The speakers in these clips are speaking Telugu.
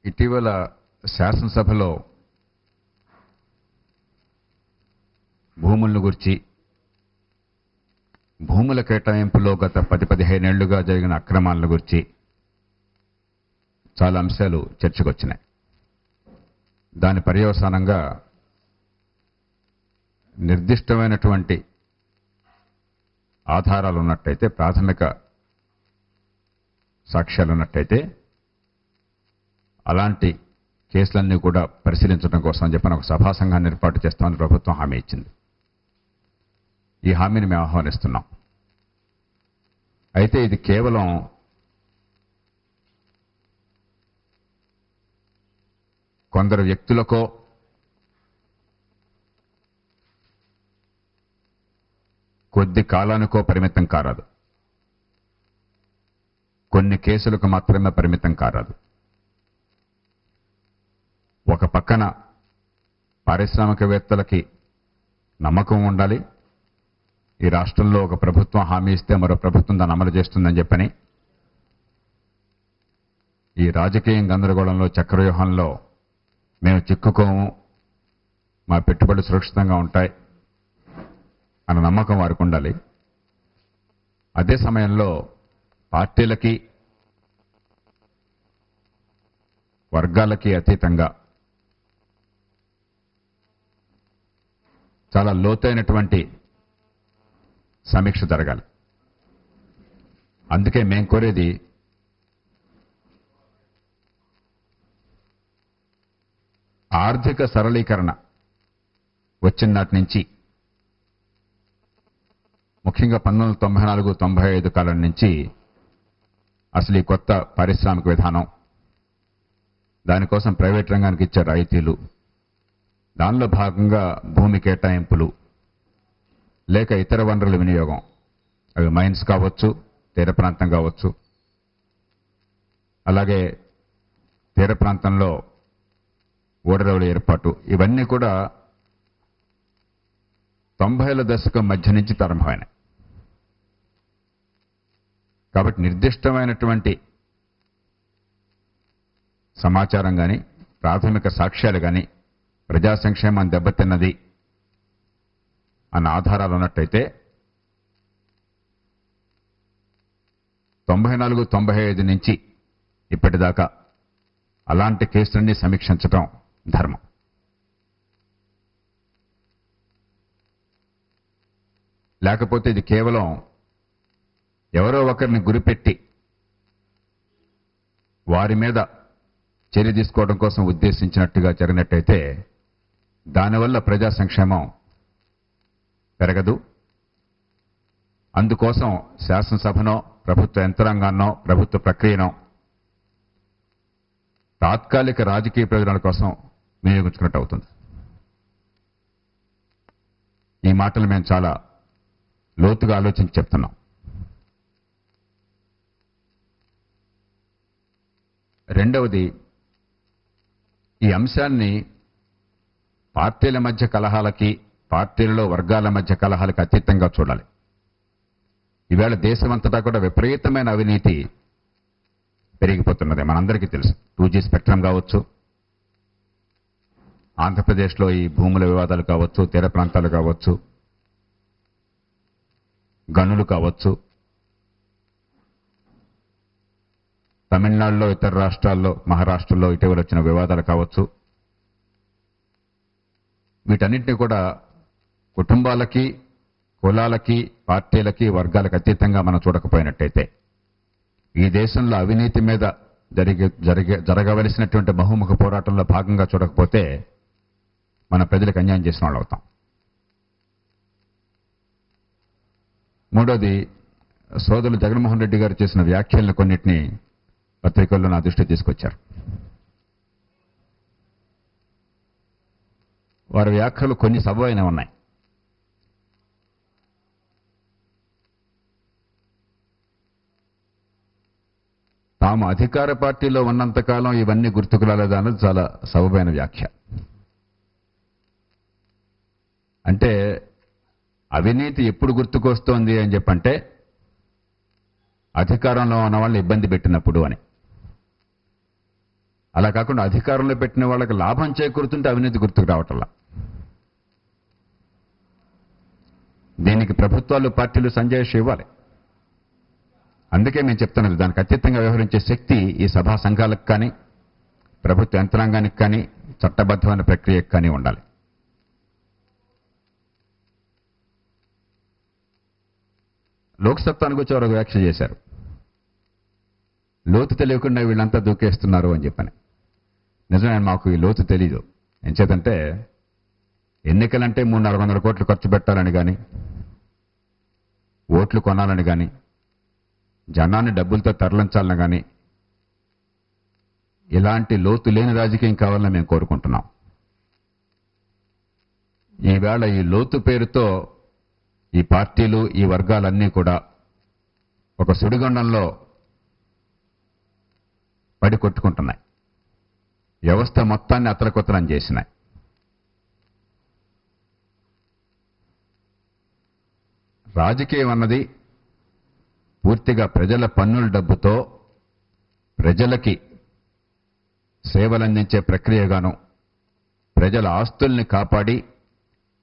ఇటీవల శాసనసభలో భూములను గురించి, భూముల కేటాయింపులో గత 10-15 ఏళ్లుగా జరిగిన అక్రమాలను గురించి చాలా అంశాలు చర్చకొచ్చినాయి. దాని పర్యవసానంగా నిర్దిష్టమైనటువంటి ఆధారాలు ఉన్నట్టయితే, ప్రాథమిక సాక్ష్యాలు ఉన్నట్టయితే అలాంటి కేసులన్నీ కూడా పరిశీలించడం కోసం చెప్పిన ఒక సభా సంఘాన్ని ఏర్పాటు చేస్తామని ప్రభుత్వం హామీ ఇచ్చింది. ఈ హామీని మేము ఆహ్వానిస్తున్నాం. అయితే ఇది కేవలం కొందరు వ్యక్తులకో కొద్ది కాలానికో పరిమితం కారాదు, కొన్ని కేసులకు మాత్రమే పరిమితం కారాదు. ఒక పక్కన పారిశ్రామికవేత్తలకి నమ్మకం ఉండాలి, ఈ రాష్ట్రంలో ఒక ప్రభుత్వం హామీ ఇస్తే మరో ప్రభుత్వం దాన్ని అమలు చేస్తుందని చెప్పని ఈ రాజకీయ గందరగోళంలో, చక్రవ్యూహంలో మేము చిక్కుకోము, మా పెట్టుబడులు సురక్షితంగా ఉంటాయి అన్న నమ్మకం వారికి ఉండాలి. అదే సమయంలో పార్టీలకి, వర్గాలకి అతీతంగా చాలా లోతైనటువంటి సమీక్ష జరగాలి. అందుకే మేం కోరేది ఆర్థిక సరళీకరణ వచ్చిన నాటి నుంచి, ముఖ్యంగా 1994-95 కాలం నుంచి అసలు ఈ కొత్త పారిశ్రామిక విధానం, దానికోసం ప్రైవేట్ రంగానికి ఇచ్చే రాయితీలు, దానిలో భాగంగా భూమి కేటాయింపులు లేక ఇతర వనరుల వినియోగం, అవి మైన్స్ కావచ్చు, తీర ప్రాంతం కావచ్చు, అలాగే తీర ప్రాంతంలో ఓడరేవుల ఏర్పాటు, ఇవన్నీ కూడా 90ల దశకం మధ్య నుంచి ప్రారంభమైనాయి. కాబట్టి నిర్దిష్టమైనటువంటి సమాచారం కానీ, ప్రాథమిక సాక్ష్యాలు కానీ ప్రజా సంక్షేమం దెబ్బతిన్నది అన్న ఆధారాలు ఉన్నట్టయితే 94-95 నుంచి ఇప్పటిదాకా అలాంటి కేసులన్నీ సమీక్షించడం ధర్మం. లేకపోతే ఇది కేవలం ఎవరో ఒకరిని గురిపెట్టి వారి మీద చర్య తీసుకోవడం కోసం ఉద్దేశించినట్టుగా జరిగినట్టయితే దానివల్ల ప్రజా సంక్షేమం పెరగదు. అందుకోసం శాసనసభనో, ప్రభుత్వ యంత్రాంగాన్నో, ప్రభుత్వ ప్రక్రియనో తాత్కాలిక రాజకీయ ప్రయోజనాల కోసం వినియోగించుకున్నట్టు అవుతుంది. ఈ మాటలు మేము చాలా లోతుగా ఆలోచించి చెప్తున్నాం. రెండవది, ఈ అంశాన్ని పార్టీల మధ్య కలహాలకి, పార్టీలలో వర్గాల మధ్య కలహాలకి అతీతంగా చూడాలి. ఈవేళ దేశమంతటా కూడా విపరీతమైన అవినీతి పెరిగిపోతున్నది, మనందరికీ తెలుసు. 2G స్పెక్ట్రమ్ కావచ్చు, ఆంధ్రప్రదేశ్లో ఈ భూముల వివాదాలు కావచ్చు, తీర ప్రాంతాలు కావచ్చు, గనులు కావచ్చు, తమిళనాడులో, ఇతర రాష్ట్రాల్లో, మహారాష్ట్రలో ఇటీవల వచ్చిన వివాదాలు కావచ్చు. వీటన్నింటినీ కూడా కుటుంబాలకి, కులాలకి, పార్టీలకి, వర్గాలకు అతీతంగా మనం చూడకపోయినట్టయితే, ఈ దేశంలో అవినీతి మీద జరగవలసినటువంటి బహుముఖ పోరాటంలో భాగంగా చూడకపోతే మన ప్రజలకు అన్యాయం చేసిన వాళ్ళు అవుతాం. మూడోది, సోదరులు జగన్మోహన్ రెడ్డి గారు చేసిన వ్యాఖ్యలను కొన్నిటిని పత్రికల్లో నా దృష్టికి తీసుకొచ్చారు. వారి వ్యాఖ్యలు కొన్ని సబబైన ఉన్నాయి. తాము అధికార పార్టీలో ఉన్నంతకాలం ఇవన్నీ గుర్తుకు రాలేదన్నది చాలా సబబైన వ్యాఖ్య. అంటే అవినీతి ఎప్పుడు గుర్తుకొస్తోంది అని చెప్పంటే అధికారంలో ఉన్న వాళ్ళని ఇబ్బంది పెట్టినప్పుడు అని. అలా కాకుండా అధికారంలో పెట్టిన వాళ్ళకి లాభం చేకూరుతుంటే అవినీతి గుర్తుకు రావటంలా. దీనికి ప్రభుత్వాలు పార్టీలు సంజాయిషి ఇవ్వాలి. అందుకే మేము చెప్తున్నది, దానికి అత్యధికంగా వ్యవహరించే శక్తి ఈ సభా సంఘాలకు కానీ ప్రభుత్వ యంత్రాంగానికి కానీ చట్టబద్ధమైన ప్రక్రియకు కానీ ఉండాలి. లోక్సత్తానికి వచ్చి వారు వ్యాఖ్య చేశారు, లోతు తెలియకుండా వీళ్ళంతా దూకేస్తున్నారు అని చెప్పని. నిజమే, మాకు ఈ లోతు తెలీదు. ఎంచేతంటే ఎన్నికలంటే 300-400 కోట్లు ఖర్చు పెట్టాలని కానీ, ఓట్లు కొనాలని కానీ, జనాన్ని డబ్బులతో తరలించాలని కానీ, ఇలాంటి లోతు లేని రాజకీయం కావాలని మేము కోరుకుంటున్నాం. ఈవేళ ఈ లోతు పేరుతో ఈ పార్టీలు, ఈ వర్గాలన్నీ కూడా ఒక సుడిగుండంలో పడి కొట్టుకుంటున్నాయి. వ్యవస్థ మొత్తాన్ని అతలకొత్తలం చేసినాయి. రాజకీయం అన్నది పూర్తిగా ప్రజల పన్నుల డబ్బుతో ప్రజలకి సేవలందించే ప్రక్రియగాను, ప్రజల ఆస్తుల్ని కాపాడి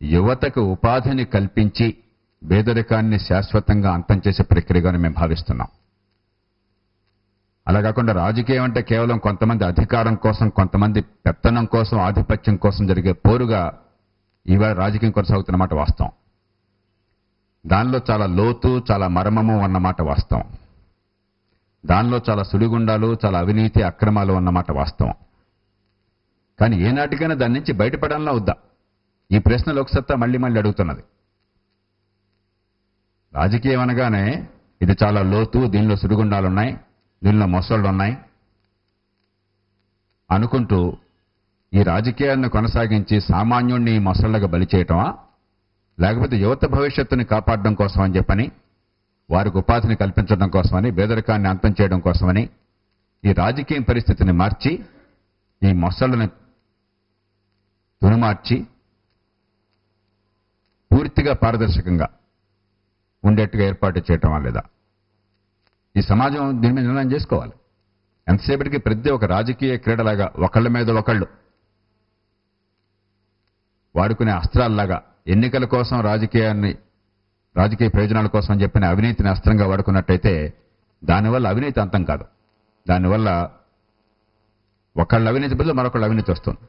యువతకు ఉపాధిని కల్పించి పేదరికాన్ని శాశ్వతంగా అంతం చేసే ప్రక్రియగాను మేము భావిస్తున్నాం. అలా కాకుండా రాజకీయం అంటే కేవలం కొంతమంది అధికారం కోసం, కొంతమంది పెత్తనం కోసం, ఆధిపత్యం కోసం జరిగే పోరుగా ఇవాళ రాజకీయం కొనసాగుతున్నమాట వాస్తవం. దానిలో చాలా లోతు, చాలా మర్మము అన్నమాట వాస్తవం. దానిలో చాలా సుడిగుండాలు, చాలా అవినీతి, అక్రమాలు అన్నమాట వాస్తవం. కానీ ఏనాటికైనా దాని నుంచి బయటపడాలన్నా వద్దా? ఈ ప్రశ్న లోక్సత్తా మళ్ళీ మళ్ళీ అడుగుతున్నది. రాజకీయం అనగానే ఇది చాలా లోతు, దీనిలో సుడిగుండాలున్నాయి, దీనిలో మొసళ్ళు ఉన్నాయి అనుకుంటూ ఈ రాజకీయాన్ని కొనసాగించి సామాన్యుణ్ణి ఈ మొసళ్ళగా బలి చేయటమా, లేకపోతే యువత భవిష్యత్తుని కాపాడడం కోసం అని చెప్పని, వారికి ఉపాధిని కల్పించడం కోసమని, పేదరికాన్ని అంతం చేయడం కోసమని ఈ రాజకీయ పరిస్థితిని మార్చి ఈ మొసళ్ళని తునుమార్చి పూర్తిగా పారదర్శకంగా ఉండేట్టుగా ఏర్పాటు చేయటమా లేదా? ఈ సమాజం దీని మీద నిర్ణయం చేసుకోవాలి. ఎంతసేపటికి ప్రతి ఒక రాజకీయ క్రీడలాగా ఒకళ్ళ మీద ఒకళ్ళు వాడుకునే అస్త్రాల్లాగా ఎన్నికల కోసం రాజకీయ ప్రయోజనాల కోసం అని చెప్పిన అవినీతిని అస్త్రంగా వాడుకున్నట్టయితే దానివల్ల అవినీతి అంతం కాదు. దానివల్ల ఒకళ్ళ అవినీతి బదులు మరొకళ్ళ అవినీతి వస్తుంది.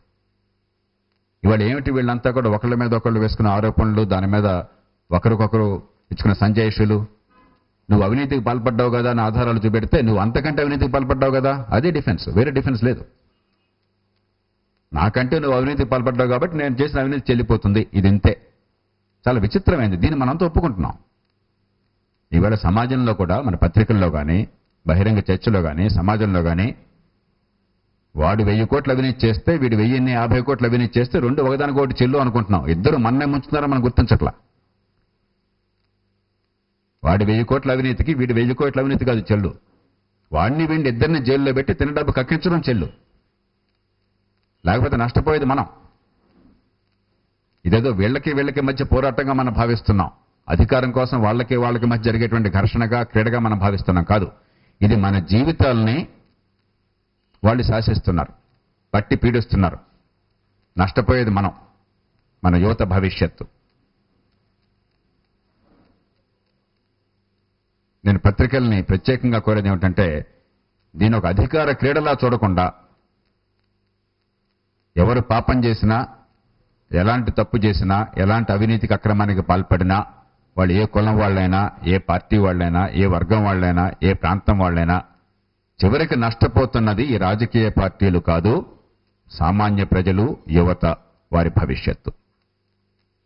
ఇవాళ ఏమిటి, వీళ్ళంతా కూడా ఒకళ్ళ మీద ఒకళ్ళు వేసుకున్న ఆరోపణలు, దాని మీద ఒకరికొకరు ఇచ్చుకున్న సంజాయిషులు. నువ్వు అవినీతికి పాల్పడ్డావు కదా అని ఆధారాలు చూపెడితే నువ్వు అంతకంటే అవినీతికి పాల్పడ్డావు కదా, అదే డిఫెన్స్, వేరే డిఫెన్స్ లేదు. నాకంటే నువ్వు అవినీతికి పాల్పడ్డావు కాబట్టి నేను చేసిన అవినీతి చెల్లిపోతుంది, ఇది ఇంతే. చాలా విచిత్రమైంది. దీన్ని మనంతా ఒప్పుకుంటున్నాం. ఈవేళ సమాజంలో కూడా, మన పత్రికల్లో కానీ, బహిరంగ చర్చలో కానీ, సమాజంలో కానీ, వాడు 1000 కోట్ల అవినీతి చేస్తే వీడు 1050 కోట్ల అవినీతి చేస్తే రెండు ఒకదానికొకటి చెల్లు అనుకుంటున్నాం. ఇద్దరు మన్నే ముంచుతున్నారో మనం గుర్తించట్లా. వాడి 1000 కోట్ల అవినీతికి వీడి 1000 కోట్ల అవినీతి కాదు చెల్లు. వాడిని వీడిని ఇద్దరిని జైల్లో పెట్టి తిన డబ్బు కక్కించడం చెల్లు. లేకపోతే నష్టపోయేది మనం. ఇదేదో వీళ్ళకి మధ్య పోరాటంగా మనం భావిస్తున్నాం. అధికారం కోసం వాళ్ళకి మధ్య జరిగేటువంటి ఘర్షణగా, క్రీడగా మనం భావిస్తున్నాం. కాదు, ఇది మన జీవితాలని వాళ్ళు శాసిస్తున్నారు, పట్టి పీడిస్తున్నారు. నష్టపోయేది మనం, మన యువత భవిష్యత్తు. నేను పత్రికల్ని ప్రత్యేకంగా కోరేది ఏమిటంటే, దీని ఒక అధికార క్రీడలా చూడకుండా ఎవరు పాపం చేసినా, ఎలాంటి తప్పు చేసినా, ఎలాంటి అవినీతికి అక్రమానికి పాల్పడినా, వాళ్ళు ఏ కులం వాళ్ళైనా, ఏ పార్టీ వాళ్ళైనా, ఏ వర్గం వాళ్ళైనా, ఏ ప్రాంతం వాళ్ళైనా, చివరికి నష్టపోతున్నది ఈ రాజకీయ పార్టీలు కాదు, సామాన్య ప్రజలు, యువత, వారి భవిష్యత్తు.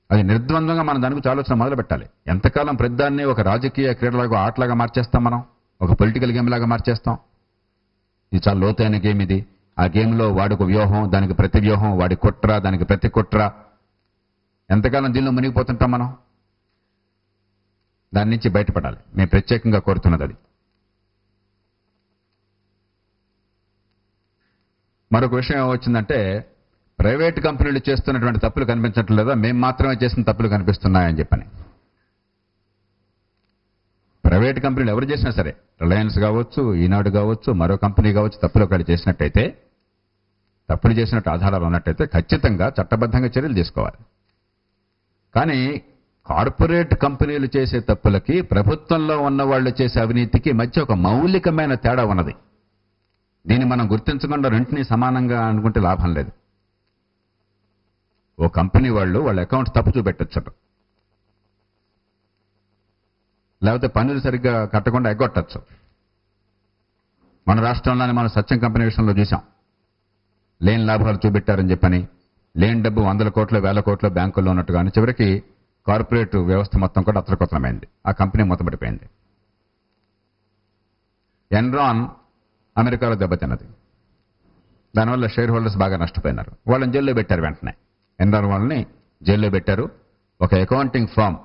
అది నిర్ద్వందంగా మనం దాని గురించి ఆలోచన మొదలు పెట్టాలి. ఎంతకాలం ప్రతిదాన్ని ఒక రాజకీయ క్రీడలాగా, ఆటలాగా మార్చేస్తాం, మనం ఒక పొలిటికల్ గేమ్ లాగా మార్చేస్తాం. ఇది చాలా లోతైన గేమ్ ఇది. ఆ గేమ్లో వాడికి వ్యూహం, దానికి ప్రతి వ్యూహం, వాడి కుట్ర, దానికి ప్రతి కుట్ర. ఎంతకాలం దీనిలో మునిగిపోతుంటాం మనం? దాని నుంచి బయటపడాలి. మేము ప్రత్యేకంగా కోరుతున్నది అది. మరొక విషయం ఏమొచ్చిందంటే, ప్రైవేట్ కంపెనీలు చేస్తున్నటువంటి తప్పులు కనిపించట్లేదా, మేము మాత్రమే చేసిన తప్పులు కనిపిస్తున్నాయని చెప్పని. ప్రైవేట్ కంపెనీలు ఎవరు చేసినా సరే, రిలయన్స్ కావచ్చు, ఈనాడు కావచ్చు, మరో కంపెనీ కావచ్చు, తప్పులు ఒకటి చేసినట్టయితే తప్పులు చేసినట్టు ఆధారాలు ఉన్నట్టయితే ఖచ్చితంగా చట్టబద్ధంగా చర్యలు తీసుకోవాలి. కానీ కార్పొరేట్ కంపెనీలు చేసే తప్పులకి ప్రభుత్వంలో ఉన్న వాళ్ళు చేసే అవినీతికి మధ్య ఒక మౌలికమైన తేడా ఉన్నది. దీన్ని మనం గుర్తించకుండా రెంటిని సమానంగా అనుకుంటే లాభం లేదు. ఓ కంపెనీ వాళ్ళ అకౌంట్ తప్పు చూపెట్టచ్చు, లేకపోతే పన్నులు సరిగ్గా కట్టకుండా ఎగ్గొట్టచ్చు. మన రాష్ట్రంలోనే మనం సత్యం కంపెనీ విషయంలో చూసాం. లేని లాభాలు చూపెట్టారని చెప్పని లేని డబ్బు 100 కోట్లు 1000 కోట్లు బ్యాంకుల్లో ఉన్నట్టుగానే చివరికి కార్పొరేట్ వ్యవస్థ మొత్తం కూడా అతలకొతలమైంది. ఆ కంపెనీ మూతపడిపోయింది. ఎన్రాన్ అమెరికాలో దెబ్బతిన్నది. దానివల్ల షేర్ హోల్డర్స్ బాగా నష్టపోయినారు. వాళ్ళని జైల్లో పెట్టారు. వెంటనే ఎన్రాన్ వాళ్ళని జైల్లో పెట్టారు. ఒక అకౌంటింగ్ ఫామ్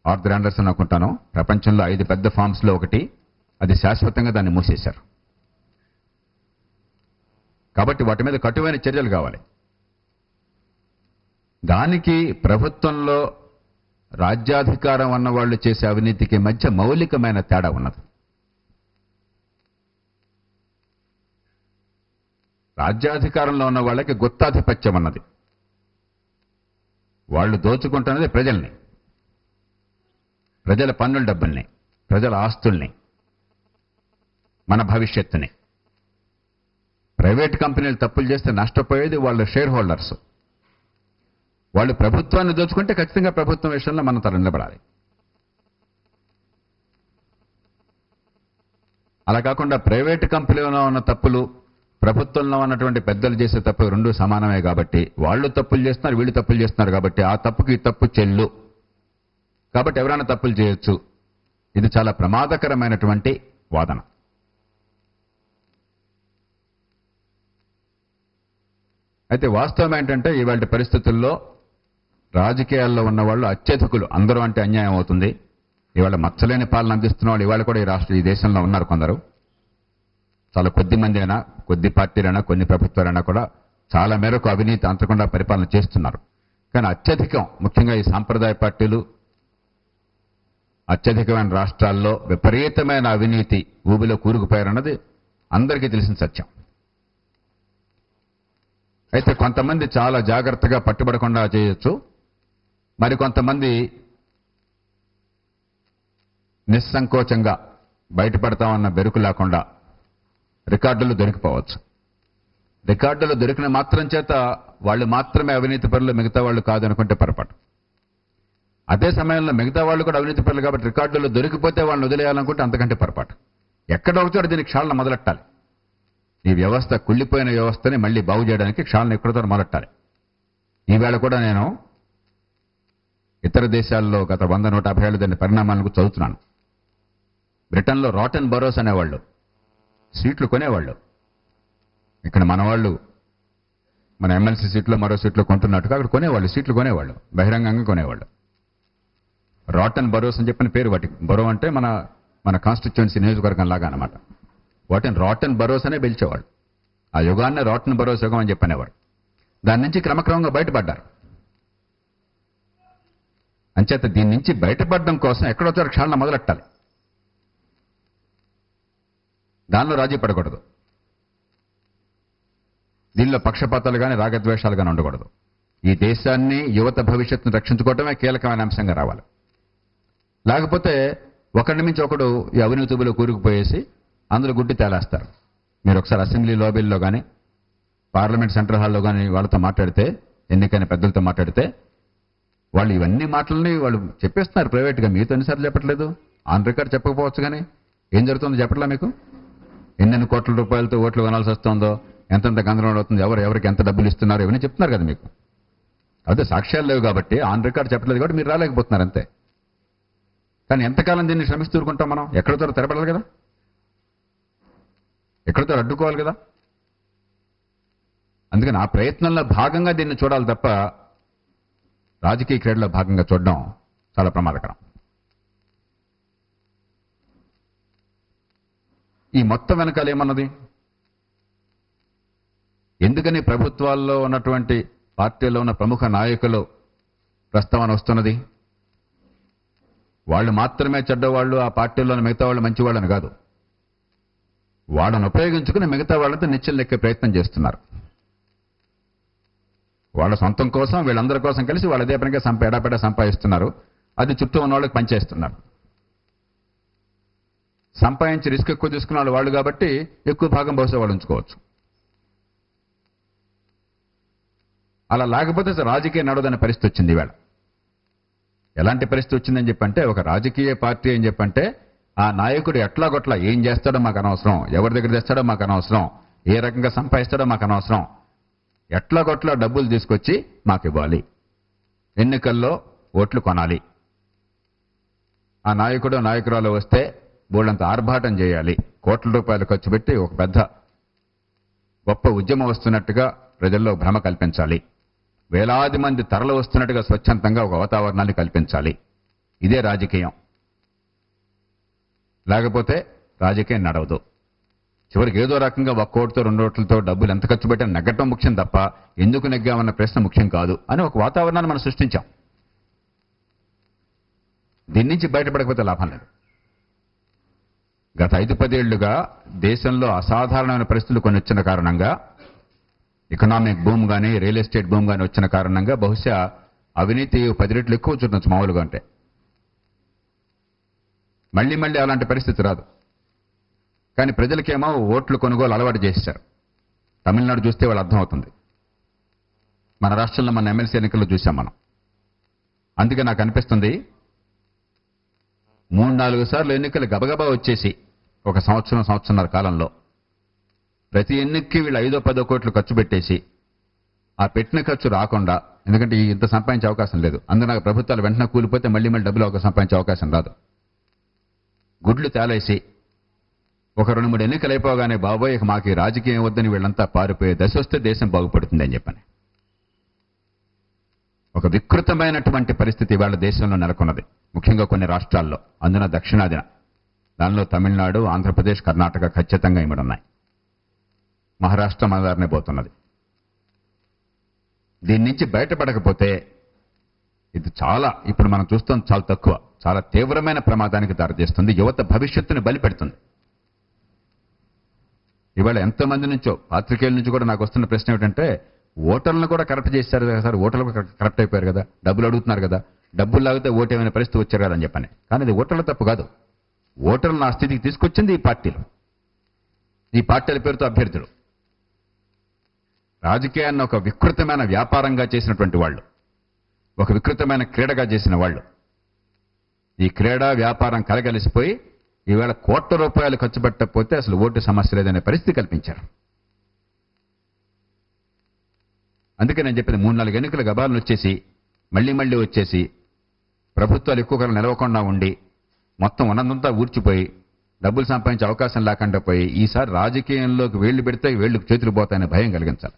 ఆర్థర్ ఆండర్సన్ అనుకుంటాను, ప్రపంచంలో 5 పెద్ద ఫామ్స్లో ఒకటి, అది శాశ్వతంగా దాన్ని మూసేశారు. కాబట్టి వాటి మీద కటువైన చర్యలు కావాలి. దానికి ప్రభుత్వంలో రాజ్యాధికారం ఉన్న వాళ్ళు చేసే అవినీతికి మధ్య మౌలికమైన తేడా ఉన్నది. రాజ్యాధికారంలో ఉన్న వాళ్ళకి గుత్తాధిపత్యం ఉన్నది. వాళ్ళు దోచుకుంటున్నది ప్రజల్ని, ప్రజల పన్నుల డబ్బుల్ని, ప్రజల ఆస్తుల్ని, మన భవిష్యత్తుని. ప్రైవేట్ కంపెనీలు తప్పులు చేస్తే నష్టపోయేది వాళ్ళ షేర్ హోల్డర్స్. వాళ్ళు ప్రభుత్వాన్ని దోచుకుంటే ఖచ్చితంగా ప్రభుత్వం విషయంలో మనం తల నిలబడాలి. అలా కాకుండా ప్రైవేట్ కంపెనీలో ఉన్న తప్పులు, ప్రభుత్వంలో ఉన్నటువంటి పెద్దలు చేసే తప్పు రెండు సమానమే. కాబట్టి వాళ్ళు తప్పులు చేస్తున్నారు, వీళ్ళు తప్పులు చేస్తున్నారు. కాబట్టి ఆ తప్పుకి తప్పు చెల్లు. కాబట్టి ఎవరైనా తప్పులు చేయొచ్చు. ఇది చాలా ప్రమాదకరమైనటువంటి వాదన. అయితే వాస్తవం ఏంటంటే ఇవాళ పరిస్థితుల్లో రాజకీయాల్లో ఉన్న వాళ్ళు అత్యధికులు. అందరూ అంటే అన్యాయం అవుతుంది. ఇవాళ మచ్చలేని పాలన అందిస్తున్న వాళ్ళు ఇవాళ కూడా ఈ దేశంలో ఉన్నారు. కొందరు, చాలా కొద్ది మంది అయినా, కొద్ది పార్టీలైనా, కొన్ని ప్రభుత్వాలైనా కూడా చాలా మేరకు అవినీతి అంతకుండా పరిపాలన చేస్తున్నారు. కానీ అత్యధికం, ముఖ్యంగా ఈ సాంప్రదాయ పార్టీలు అత్యధికమైన రాష్ట్రాల్లో విపరీతమైన అవినీతి ఊబిలో కూరుకుపోయారన్నది అందరికీ తెలిసిన సత్యం. అయితే కొంతమంది చాలా జాగ్రత్తగా పట్టుబడకుండా చేయొచ్చు. మరి కొంతమంది నిస్సంకోచంగా బయటపడతామన్న బెరుకు లేకుండా రికార్డులు దొరికిపోవచ్చు. రికార్డులు దొరికిన మాత్రం చేత వాళ్ళు మాత్రమే అవినీతి పరులు, మిగతా వాళ్ళు కాదనుకుంటే పొరపాటు. అదే సమయంలో మిగతా వాళ్ళు కూడా అవినీతి పరులు కాబట్టి రికార్డులు దొరికిపోతే వాళ్ళని వదిలేయాలనుకుంటే అంతకంటే పొరపాటు. ఎక్కడో ఒకచోట దీనికి క్షాళన మొదలెట్టాలి. ఈ వ్యవస్థ, కుళ్ళిపోయిన వ్యవస్థని మళ్ళీ బాగు చేయడానికి క్షాళన ఎక్కడితో మొదలెట్టాలి. ఈవేళ కూడా నేను ఇతర దేశాల్లో గత 100-150 ఏళ్ళ దాని పరిణామాలకు చదువుతున్నాను. బ్రిటన్లో రాటన్ బరోస్ అనేవాళ్ళు సీట్లు కొనేవాళ్ళు. ఇక్కడ మన వాళ్ళు మన ఎమ్మెల్సీ సీట్లో మరో సీట్లో కొంటున్నట్టుగా అక్కడ కొనేవాళ్ళు, సీట్లు కొనేవాళ్ళు, బహిరంగంగా కొనేవాళ్ళు. రాటన్ బరోస్ అని చెప్పిన పేరు వాటికి. బరో అంటే మన కాన్స్టిట్యుయెన్సీ నియోజకవర్గం లాగా అనమాట. వాటిని రాటన్ బరోస్ అనే పిలిచేవాళ్ళు. ఆ యుగాన్ని రాటన్ బరోస్ యుగం అని చెప్పనేవాడు. దాని నుంచి క్రమక్రమంగా బయటపడ్డారు. అంచేత దీని నుంచి బయటపడడం కోసం ఎక్కడో చోట క్షాళన మొదలెట్టాలి. దానిలో రాజీ పడకూడదు. దీనిలో పక్షపాతాలు కానీ రాగద్వేషాలు కానీ ఉండకూడదు. ఈ దేశాన్ని, యువత భవిష్యత్తును రక్షించుకోవటమే కీలకమైన అంశంగా రావాలి. లేకపోతే ఒకరి మించి ఒకడు ఈ అవినీతిలో కూరుకుపోయేసి అందరూ గుడ్డి తేలేస్తారు. మీరు ఒకసారి అసెంబ్లీ లాబీల్లో కానీ, పార్లమెంట్ సెంట్రల్ హాల్లో కానీ వాళ్ళతో మాట్లాడితే, ఎన్నికైన పెద్దలతో మాట్లాడితే, వాళ్ళు ఇవన్నీ మాటలని వాళ్ళు చెప్పేస్తున్నారు ప్రైవేట్గా. మీతో ఎన్నిసార్లు చెప్పట్లేదు? ఆన్ రికార్డ్ చెప్పకపోవచ్చు, కానీ ఏం జరుగుతుందో చెప్పట్లా మీకు? ఎన్నెన్ని కోట్ల రూపాయలతో ఓట్లు కొనాల్సి వస్తుందో, ఎంతెంత గందరగోళం అవుతుంది, ఎవరికి ఎంత డబ్బులు ఇస్తున్నారు, ఇవన్నీ చెప్తున్నారు కదా మీకు. అదే సాక్ష్యాలు లేవు కాబట్టి, ఆన్ రికార్డ్ చెప్పలేదు కాబట్టి మీరు రాలేకపోతున్నారు అంతే. కానీ ఎంతకాలం దీన్ని శ్రమిస్తూ ఊరుకుంటాం మనం? ఎక్కడితో తెరపడాలి కదా, ఎక్కడితో అడ్డుకోవాలి కదా. అందుకని ఆ ప్రయత్నంలో భాగంగా దీన్ని చూడాలి తప్ప రాజకీయ క్రీడలో భాగంగా చూడడం చాలా ప్రమాదకరం. ఈ మొత్తం వెనకాల ఏమన్నది? ఎందుకని ప్రభుత్వాల్లో ఉన్నటువంటి పార్టీలో ఉన్న ప్రముఖ నాయకులు ప్రస్తావన వస్తున్నది? వాళ్ళు మాత్రమే చెడ్డవాళ్ళు, ఆ పార్టీలోని మిగతా వాళ్ళు మంచివాళ్ళని కాదు. వాళ్ళని ఉపయోగించుకుని మిగతా వాళ్ళంతా నిత్యం లెక్కే ప్రయత్నం చేస్తున్నారు. వాళ్ళ సొంతం కోసం వీళ్ళందరి కోసం కలిసి వాళ్ళు అదే పనిగా ఎడాపెడా సంపాదిస్తున్నారు. అది చుట్టూ ఉన్న వాళ్ళకి పనిచేస్తున్నారు. సంపాదించి రిస్క్ ఎక్కువ తీసుకున్న వాళ్ళు కాబట్టి ఎక్కువ భాగం బహుశా వాళ్ళు ఉంచుకోవచ్చు. అలా లేకపోతే రాజకీయ నడవదనే పరిస్థితి వచ్చింది ఈవేళ. ఎలాంటి పరిస్థితి వచ్చిందని చెప్పంటే, ఒక రాజకీయ పార్టీ అని చెప్పంటే ఆ నాయకుడు ఎట్లాగొట్లా ఏం చేస్తాడో మాకు అనవసరం, ఎవరి దగ్గర తెస్తాడో మాకు అనవసరం, ఏ రకంగా సంపాదిస్తాడో మాకు అనవసరం, ఎట్లాగొట్లా డబ్బులు తీసుకొచ్చి మాకు ఇవ్వాలి, ఎన్నికల్లో ఓట్లు కొనాలి, ఆ నాయకుడు నాయకురాలు వస్తే బోళ్ళంత ఆర్భాటం చేయాలి, కోట్ల రూపాయలు ఖర్చు పెట్టి ఒక పెద్ద గొప్ప ఉద్యమం వస్తున్నట్టుగా ప్రజల్లో భ్రమ కల్పించాలి, వేలాది మంది తరలి వస్తున్నట్టుగా స్వచ్ఛందంగా ఒక వాతావరణాన్ని కల్పించాలి. ఇదే రాజకీయం. లేకపోతే రాజకీయం నడవదు. చివరికి ఏదో రకంగా 1 కోటితో 2 కోట్లతో డబ్బులు ఎంత ఖర్చు పెట్టినా నెగ్గటం ముఖ్యం తప్ప ఎందుకు నెగ్గామన్న ప్రశ్న ముఖ్యం కాదు అని ఒక వాతావరణాన్ని మనం సృష్టించాం. దీని నుంచి బయటపడకపోతే లాభం లేదు. గత 5-10 ఏళ్లుగా దేశంలో అసాధారణమైన పరిస్థితులు కొన్ని వచ్చిన కారణంగా, ఎకనామిక్ బూమ్ కానీ రియల్ ఎస్టేట్ బూమ్ కానీ వచ్చిన కారణంగా బహుశా అవినీతి 10 రెట్లు ఎక్కువ చూడొచ్చు మామూలుగా. అంటే మళ్ళీ అలాంటి పరిస్థితి రాదు. కానీ ప్రజలకేమో ఓట్లు కొనుగోలు అలవాటు చేశారు. తమిళనాడు చూస్తే వాళ్ళు అర్థమవుతుంది. మన రాష్ట్రంలో మన ఎమ్మెల్సీ ఎన్నికల్లో చూసాం మనం. అందుకే నాకు అనిపిస్తుంది 3-4 సార్లు ఎన్నికలు గబగబా వచ్చేసి ఒక సంవత్సరంన్నర కాలంలో ప్రతి ఎన్నికకి వీళ్ళు 5-10 కోట్లు ఖర్చు పెట్టేసి ఆ పెట్టిన ఖర్చు రాకుండా, ఎందుకంటే ఇంత సంపాదించే అవకాశం లేదు, అందున ప్రభుత్వాలు వెంటనే కూలిపోతే మళ్ళీ డబ్బులు సంపాదించే అవకాశం రాదు. గుడ్లు తేలేసి ఒక 2-3 ఎన్నికలు అయిపోగానే బాబోయ్ ఇక మాకు రాజకీయం వద్దని వీళ్ళంతా పారిపోయే దశ వస్తే దేశం బాగుపడుతుంది అని చెప్పని ఒక వికృతమైనటువంటి పరిస్థితి ఇవాళ దేశంలో నెలకొన్నది. ముఖ్యంగా కొన్ని రాష్ట్రాల్లో, అందున దక్షిణాదిన, దానిలో తమిళనాడు, ఆంధ్రప్రదేశ్, కర్ణాటక ఖచ్చితంగా ఇమిడున్నాయి. మహారాష్ట్ర మనదారినే పోతున్నది. దీని నుంచి బయటపడకపోతే ఇది చాలా, ఇప్పుడు మనం చూస్తాం, చాలా తక్కువ, చాలా తీవ్రమైన ప్రమాదానికి దారితీస్తుంది. యువత భవిష్యత్తుని బలిపెడుతుంది. ఇవాళ ఎంతమంది నుంచో, పాత్రికేయుల నుంచి కూడా నాకు వస్తున్న ప్రశ్న ఏమిటంటే, ఓటర్లను కూడా కరెక్ట్ చేశారు కదా సార్, ఓటర్లు కరెక్ట్ అయిపోయారు కదా, డబ్బులు అడుగుతున్నారు కదా, డబ్బులు లాగితే ఓటేమైనా పరిస్థితి వచ్చారు కదా అని చెప్పని. కానీ ఇది ఓటర్ల తప్పు కాదు. ఓటర్లను ఆ స్థితికి తీసుకొచ్చింది ఈ పార్టీలు, ఈ పార్టీల పేరుతో అభ్యర్థులు. రాజకీయాన్ని ఒక వికృతమైన వ్యాపారంగా చేసినటువంటి వాళ్ళు, ఒక వికృతమైన క్రీడగా చేసిన వాళ్ళు, ఈ క్రీడా వ్యాపారం కలగలిసిపోయి ఈవేళ కోట్ల రూపాయలు ఖర్చు పెట్టకపోతే అసలు ఓటు సమస్య లేదనే పరిస్థితి కల్పించారు. అందుకే నేను చెప్పింది 3-4 ఎన్నికల గబాలను వచ్చేసి మళ్ళీ వచ్చేసి ప్రభుత్వాలు ఎక్కువ కాలం నిలవకుండా ఉండి మొత్తం ఉన్నదంతా ఊడ్చిపోయి డబ్బులు సంపాదించే అవకాశం లేకుండా పోయి ఈసారి రాజకీయంలోకి వేళ్లు పెడితే వేళ్లకు చేతులు పోతాయనే భయం కలిగించాలి.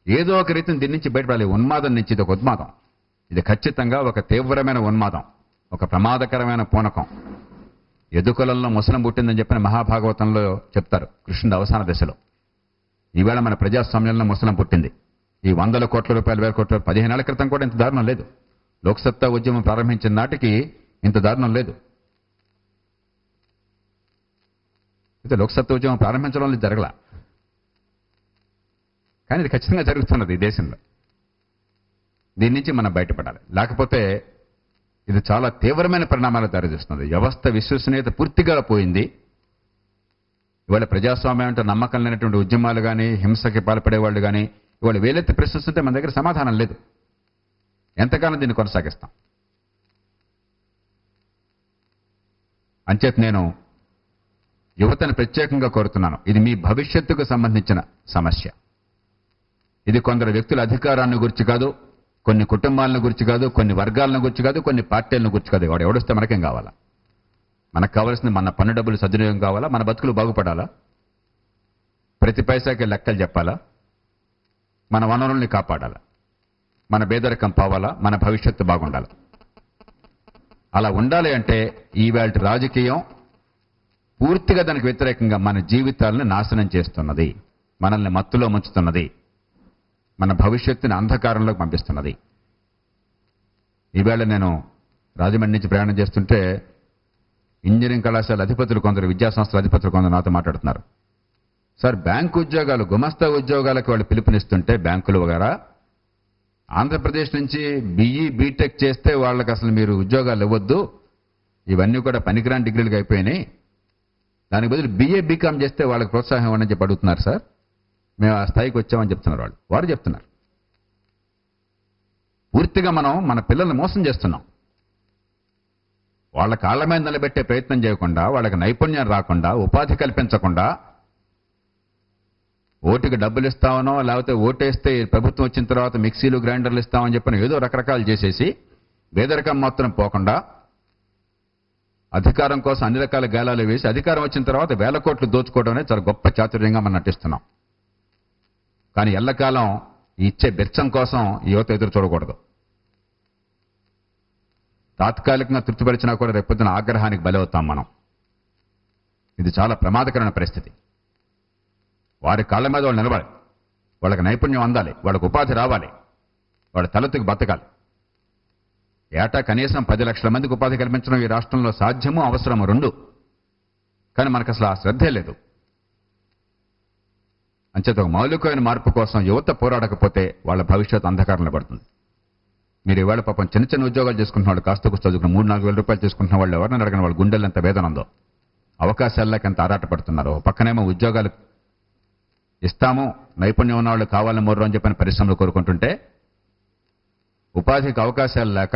ఏదో ఒక రీతిని దీని నుంచి బయటపడాలి. ఉన్మాదం నుంచి ఇది ఒక ఉన్మాదం, ఇది ఖచ్చితంగా ఒక తీవ్రమైన ఉన్మాదం, ఒక ప్రమాదకరమైన పూనకం. యదుకులంలో ముసలం పుట్టిందని చెప్పిన మహాభాగవతంలో చెప్తారు కృష్ణుడు అవసాన దశలో. ఈవేళ మన ప్రజాస్వామ్యంలో ముసలం పుట్టింది. ఈ 100 కోట్ల రూపాయలు, 1000 కోట్ల 15 ఏళ్ల క్రితం కూడా ఇంత దారుణం లేదు. లోక్సత్తా ఉద్యమం ప్రారంభించిన నాటికి ఇంత దారుణం లేదు. అయితే లోక్సత్తా ఉద్యమం ప్రారంభించడంలో జరగల, కానీ ఇది ఖచ్చితంగా జరుగుతున్నది ఈ దేశంలో. దీని నుంచి మనం బయటపడాలి. లేకపోతే ఇది చాలా తీవ్రమైన పరిణామాలు దారితీస్తుంది. వ్యవస్థ విశ్వసనీయత పూర్తిగా పోయింది. ఇవాళ ప్రజాస్వామ్యం అంటే నమ్మకం లేనటువంటి ఉద్యమాలు కానీ, హింసకి పాల్పడేవాళ్ళు కానీ ఇవాళ వేలెత్తి ప్రశ్నిస్తుంటే మన దగ్గర సమాధానం లేదు. ఎంతకాలం దీన్ని కొనసాగిస్తాం? అంచేత నేను యువతను ప్రత్యేకంగా కోరుతున్నాను, ఇది మీ భవిష్యత్తుకు సంబంధించిన సమస్య. ఇది కొందరు వ్యక్తుల అధికారాన్ని గురించి కాదు, కొన్ని కుటుంబాలను గురించి కాదు, కొన్ని వర్గాలను గురించి కాదు, కొన్ని పార్టీలను గురించి కాదు. వాడు ఎవడొస్తే మనకేం కావాలా? మనకు కావాల్సింది మన పన్ను డబ్బులు సద్వినియోగం కావాలా, మన బతుకులు బాగుపడాలా, ప్రతి పైసాకి లెక్కలు చెప్పాలా, మన వనరుల్ని కాపాడాలా, మన పేదరికం పోవాలా, మన భవిష్యత్తు బాగుండాలి. అలా ఉండాలి అంటే ఈవేళ రాజకీయం పూర్తిగా దానికి వ్యతిరేకంగా మన జీవితాలను నాశనం చేస్తున్నది, మనల్ని మత్తులో ముంచుతున్నది, మన భవిష్యత్తుని అంధకారంలోకి పంపిస్తున్నది. ఈవేళ నేను రాజమండ్రి నుంచి ప్రయాణం చేస్తుంటే ఇంజనీరింగ్ కళాశాల అధిపతులు కొందరు, విద్యాసంస్థల అధిపతులు కొందరు నాతో మాట్లాడుతున్నారు. సార్ బ్యాంకు ఉద్యోగాలు, గుమస్తా ఉద్యోగాలకు వాళ్ళు పిలుపునిస్తుంటే బ్యాంకులు వగరా ఆంధ్రప్రదేశ్ నుంచి బీఈ బీటెక్ చేస్తే వాళ్ళకి అసలు మీరు ఉద్యోగాలు ఇవ్వద్దు, ఇవన్నీ కూడా పనికిరాని డిగ్రీలకు అయిపోయినాయి, దానికి బదులు బీఏ బీకామ్ చేస్తే వాళ్ళకి ప్రోత్సాహం ఇవ్వని చెప్పి అడుగుతున్నారు సార్. మేము ఆ స్థాయికి వచ్చామని చెప్తున్నారు వారు చెప్తున్నారు. పూర్తిగా మనం మన పిల్లల్ని మోసం చేస్తున్నాం. వాళ్ళ కాళ్ళ మీద నిలబెట్టే ప్రయత్నం చేయకుండా, వాళ్ళకి నైపుణ్యం రాకుండా, ఉపాధి కల్పించకుండా, ఓటుకి డబ్బులు ఇస్తామనో లేకపోతే ఓటేస్తే ప్రభుత్వం వచ్చిన తర్వాత మిక్సీలు గ్రైండర్లు ఇస్తామని చెప్పిన ఏదో రకరకాలు చేసేసి పేదరికం మాత్రం పోకుండా అధికారం కోసం అన్ని రకాల గాలాలు వేసి అధికారం వచ్చిన తర్వాత వేల కోట్లు దోచుకోవడం అనేది చాలా గొప్ప చాతుర్యంగా మనం నటిస్తున్నాం. కానీ ఎల్లకాలం ఇచ్చే బెచ్చం కోసం ఈ యువత ఎదురు చూడకూడదు. తాత్కాలికంగా తృప్తిపరిచినా కూడా రేపొద్దున ఆగ్రహానికి బలవుతాం మనం. ఇది చాలా ప్రమాదకరమైన పరిస్థితి. వారి కాళ్ళ మీద వాళ్ళు నిలబడాలి, వాళ్ళకి నైపుణ్యం అందాలి, వాళ్ళకు ఉపాధి రావాలి, వాళ్ళ తలెత్తుకు బతకాలి. ఏటా కనీసం 10 లక్షల మందికి ఉపాధి కల్పించడం ఈ రాష్ట్రంలో సాధ్యము అవసరము రెండు. కానీ మనకు అసలు ఆ శ్రద్ధే లేదు. అంచేత ఒక మౌలికమైన మార్పు కోసం యువత పోరాడకపోతే వాళ్ళ భవిష్యత్తు అంధకారంలో పడుతుంది. మీరు ఇవాళ పాపం చిన్న చిన్న ఉద్యోగాలు చేసుకుంటున్న వాళ్ళు, కాస్త కూస్త చదువుకున్న 3-4 వేల రూపాయలు చేసుకుంటున్న వాళ్ళు ఎవరిని అడగని వాళ్ళ గుండెలు ఎంత వేదన ఉందో, అవకాశాలు లేక ఎంత ఆరాటపడుతున్నారో. పక్కనేమో ఉద్యోగాలు ఇస్తాము, నైపుణ్యం ఉన్న వాళ్ళు కావాలని మొర్రు అని చెప్పిన పరిశ్రమలు కోరుకుంటుంటే, ఉపాధికి అవకాశాలు లేక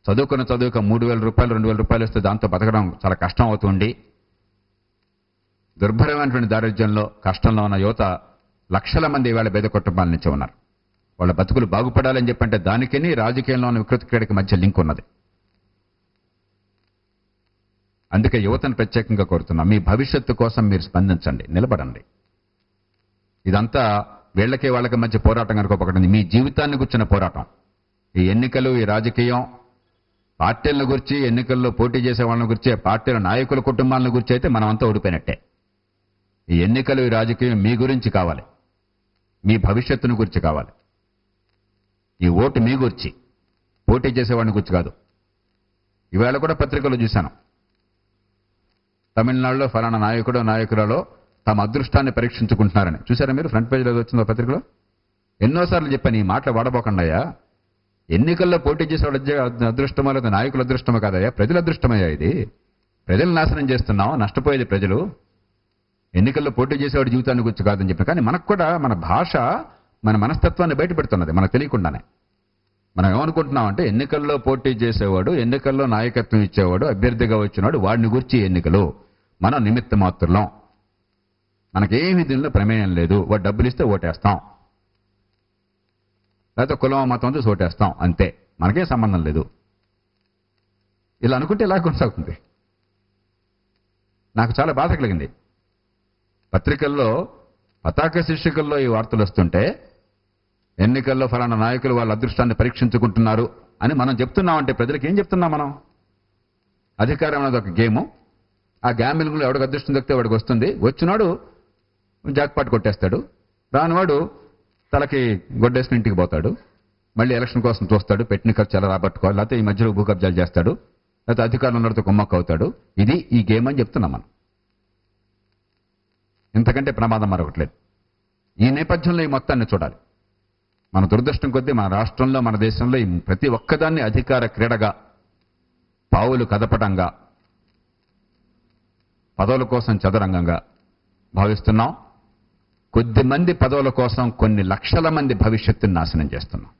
చదువుకున్న 3,000 రూపాయలు 2,000 రూపాయలు ఇస్తే దాంతో బతకడం చాలా కష్టం అవుతుంది. దుర్భరమైనటువంటి దారిద్ర్యంలో కష్టంలో ఉన్న యువత లక్షల మంది ఇవాళ పేద కుటుంబాల నుంచి ఉన్నారు. వాళ్ళ బతుకులు బాగుపడాలని చెప్పంటే దానికని రాజకీయంలో ఉన్న వికృతి క్రీడకి మధ్య లింక్ ఉన్నది. అందుకే యువతను ప్రత్యేకంగా కోరుతున్నాం, మీ భవిష్యత్తు కోసం మీరు స్పందించండి, నిలబడండి. ఇదంతా వీళ్ళకి వాళ్ళకి మధ్య పోరాటం కనుక ఒకటి, మీ జీవితాన్ని గుర్చిన పోరాటం. ఈ ఎన్నికలు, ఈ రాజకీయం, పార్టీలను గురించి, ఎన్నికల్లో పోటీ చేసే వాళ్ళని గురించి, పార్టీల నాయకుల కుటుంబాలను గురించి అయితే మనం అంతా ఓడిపోయినట్టే. ఈ ఎన్నికలు, ఈ రాజకీయం మీ గురించి కావాలి, మీ భవిష్యత్తును గురించి కావాలి. ఈ ఓటు మీ గురించి, పోటీ చేసేవాడిని గురించి కాదు. ఈవేళ కూడా పత్రికలు చూశాను, తమిళనాడులో ఫలానా నాయకుడు నాయకులలో తమ అదృష్టాన్ని పరీక్షించుకుంటున్నారని. చూసారా మీరు? ఫ్రంట్ పేజీలో వచ్చిందో పత్రికలో. ఎన్నోసార్లు చెప్పాను, ఈ మాటలు వాడబోకండాయా. ఎన్నికల్లో పోటీ చేసేవాడు అదృష్టమో లేదా నాయకుల అదృష్టమో కాదయ్యా, ప్రజల అదృష్టమయ్యా. ఇది ప్రజలు నాశనం చేస్తున్నాం, నష్టపోయేది ప్రజలు. ఎన్నికల్లో పోటీ చేసేవాడి జీవితాన్ని గురించి కాదని చెప్పి. కానీ మనకు కూడా మన భాష మన మనస్తత్వాన్ని బయట పెడుతున్నది మనకు తెలియకుండానే. మనం ఏమనుకుంటున్నామంటే ఎన్నికల్లో పోటీ చేసేవాడు, ఎన్నికల్లో నాయకత్వం ఇచ్చేవాడు, అభ్యర్థిగా వచ్చినవాడు, వాడిని గురించి ఎన్నికలు, మనం నిమిత్త మాత్రులం, మనకేమి దీనిలో ప్రమేయం లేదు. వాడు డబ్బులు ఇస్తే ఓటేస్తాం, లేకపోతే కులం మతం చూసి ఓటేస్తాం, అంతే, మనకేం సంబంధం లేదు. ఇలా అనుకుంటే ఇలా కొనసాగుతుంది. నాకు చాలా బాధ కలిగింది. పత్రికల్లో పతాక శీర్షికల్లో ఈ వార్తలు వస్తుంటే, ఎన్నికల్లో ఫలానా నాయకులు వాళ్ళ అదృష్టాన్ని పరీక్షించుకుంటున్నారు అని మనం చెప్తున్నామంటే ప్రజలకు ఏం చెప్తున్నాం మనం? అధికారం అనేది ఒక గేము. ఆ గ్యాంబిలింగ్లో ఎవడికి అదృష్టం దొరికితే వాడికి వస్తుంది. వచ్చినాడు జాక్పాట్ కొట్టేస్తాడు, రానివాడు తలకి గొడ్డేసుకుని ఇంటికి పోతాడు, మళ్ళీ ఎలక్షన్ కోసం చూస్తాడు, పెట్టిన ఖర్చు ఎలా రాబట్టుకోవాలి, లేకపోతే ఈ మధ్యలో భూ కబ్జాలు చేస్తాడు, లేకపోతే అధికారులు ఉన్నతో కుమ్మక్క అవుతాడు. ఇది ఈ గేమ్ అని చెప్తున్నాం మనం. ఇంతకంటే ప్రమాదం మరొకట్లేదు. ఈ నేపథ్యంలో ఈ మొత్తాన్ని చూడాలి. మన దురదృష్టం కొద్దీ మన రాష్ట్రంలో, మన దేశంలో ఈ ప్రతి ఒక్కదాన్ని అధికార క్రీడగా, పావులు కదపటంగా, పదవుల కోసం చదరంగంగా భావిస్తున్నాం. కొద్ది మంది పదవుల కోసం కొన్ని లక్షల మంది భవిష్యత్తుని నాశనం చేస్తున్నాం.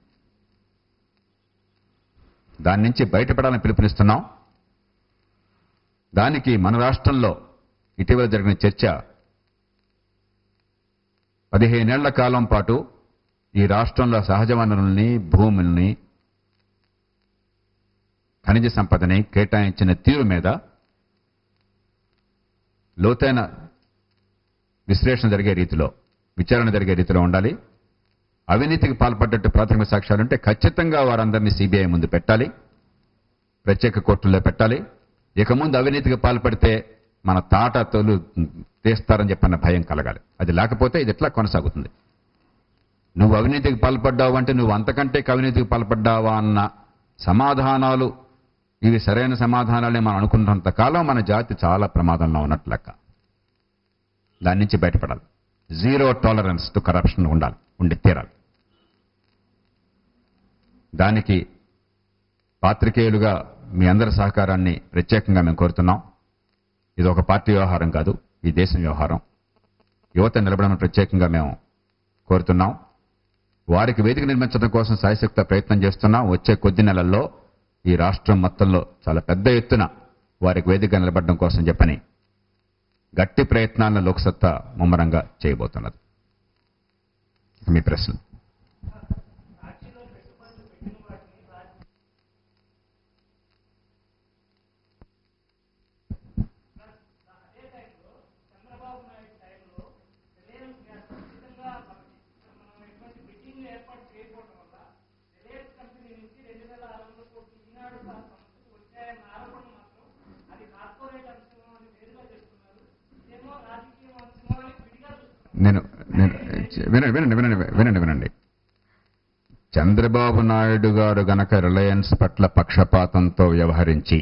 దాని నుంచి బయటపడాలని పిలుపునిస్తున్నాం. దానికి మన రాష్ట్రంలో ఇటీవల జరిగిన చర్చ 15 ఏళ్ల కాలం పాటు ఈ రాష్ట్రంలో సహజ వనరుల్ని, భూముల్ని, ఖనిజ సంపదని కేటాయించిన తీరు మీద లోతైన విశ్లేషణ జరిగే రీతిలో, విచారణ జరిగే రీతిలో ఉండాలి. అవినీతికి పాల్పడ్డట్టు ప్రాథమిక సాక్ష్యాలుంటే ఖచ్చితంగా వారందరినీ సిబిఐ ముందు పెట్టాలి, ప్రత్యేక కోర్టుల్లో పెట్టాలి. ఇక ముందు అవినీతికి పాల్పడితే మన తాట తోలు తీస్తారని చెప్పన్న భయం కలగాలి. అది లేకపోతే ఇది ఎట్లా కొనసాగుతుంది? నువ్వు అవినీతికి పాల్పడ్డావు అంటే నువ్వు అంతకంటే అవినీతికి పాల్పడ్డావా అన్న సమాధానాలు, ఇవి సరైన సమాధానాలే మనం అనుకున్నంత కాలం మన జాతి చాలా ప్రమాదంలో ఉన్నట్లు లెక్క. దాని నుంచి బయటపడాలి. జీరో టాలరెన్స్ టు కరప్షన్ ఉండి తీరాలి. దానికి పాత్రికేయులుగా మీ అందరి సహకారాన్ని ప్రత్యేకంగా మేము కోరుతున్నాం. ఇది ఒక పార్టీ వ్యవహారం కాదు, ఈ దేశం వ్యవహారం. యువత నిలబడమని ప్రత్యేకంగా మేము కోరుతున్నాం. వారికి వేదిక నిర్మించడం కోసం శాయశక్త ప్రయత్నం చేస్తున్నాం. వచ్చే కొద్ది నెలల్లో ఈ రాష్ట్రం మొత్తంలో చాలా పెద్ద ఎత్తున వారికి వేదిక నిలబడడం కోసం చెప్పని గట్టి ప్రయత్నాలను లోక్సత్తా ముమ్మరంగా చేయబోతున్నది. మీ ప్రశ్న. వినండి. చంద్రబాబు నాయుడు గారు గనక రిలయన్స్ పట్ల పక్షపాతంతో వ్యవహరించి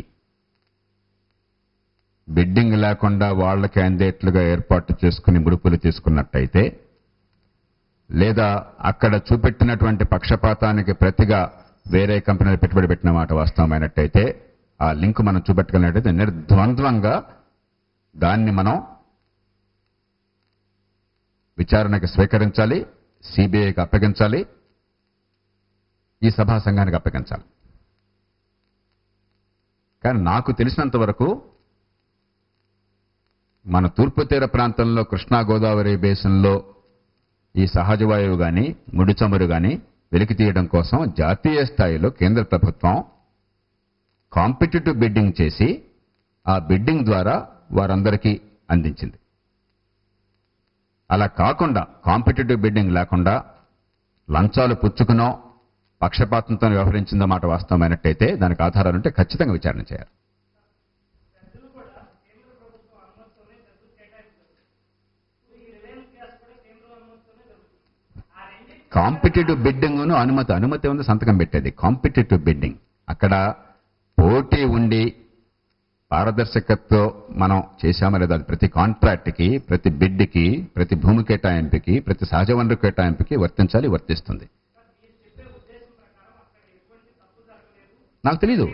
బిడ్డింగ్ లేకుండా వాళ్ళ క్యాండిడేట్లుగా ఏర్పాటు చేసుకుని ముడుపులు తీసుకున్నట్టయితే, లేదా అక్కడ చూపెట్టినటువంటి పక్షపాతానికి ప్రతిగా వేరే కంపెనీలు పెట్టుబడి పెట్టిన మాట వాస్తవమైనట్టయితే, ఆ లింక్ మనం చూపెట్టుకున్నట్టయితే నిర్ద్వంద్వంగా దాన్ని మనం విచారణకు స్వీకరించాలి, సిబిఐకి అప్పగించాలి, ఈ సభా సంఘానికి అప్పగించాలి. కానీ నాకు తెలిసినంత వరకు మన తూర్పు తీర ప్రాంతంలో కృష్ణా గోదావరి బేసిన్లో ఈ సహజ వాయువు కానీ ముడి చమురు కానీ వెలికి తీయడం కోసం జాతీయ స్థాయిలో కేంద్ర ప్రభుత్వం కాంపిటిటివ్ బిడ్డింగ్ చేసి ఆ బిడ్డింగ్ ద్వారా వారందరికీ అందించింది. అలా కాకుండా కాంపిటిటివ్ బిడ్డింగ్ లేకుండా లంచాలు పుచ్చుకునో పక్షపాతంతో వ్యవహరించిందో మాట వాస్తవమైనట్టయితే దానికి ఆధారాలుంటే ఖచ్చితంగా విచారణ చేయాలి. కాంపిటిటివ్ బిడ్డింగ్ను అనుమతి ఉంది, సంతకం పెట్టేది. కాంపిటిటివ్ బిడ్డింగ్ అక్కడ పోటీ ఉండి పారదర్శకతతో మనం చేశామా లేదా, ప్రతి కాంట్రాక్ట్కి, ప్రతి బిడ్కి, ప్రతి భూమి కేటాయింపుకి, ప్రతి సహజ వనరు కేటాయింపుకి వర్తించాలి, వర్తిస్తుంది. నాకు తెలీదు.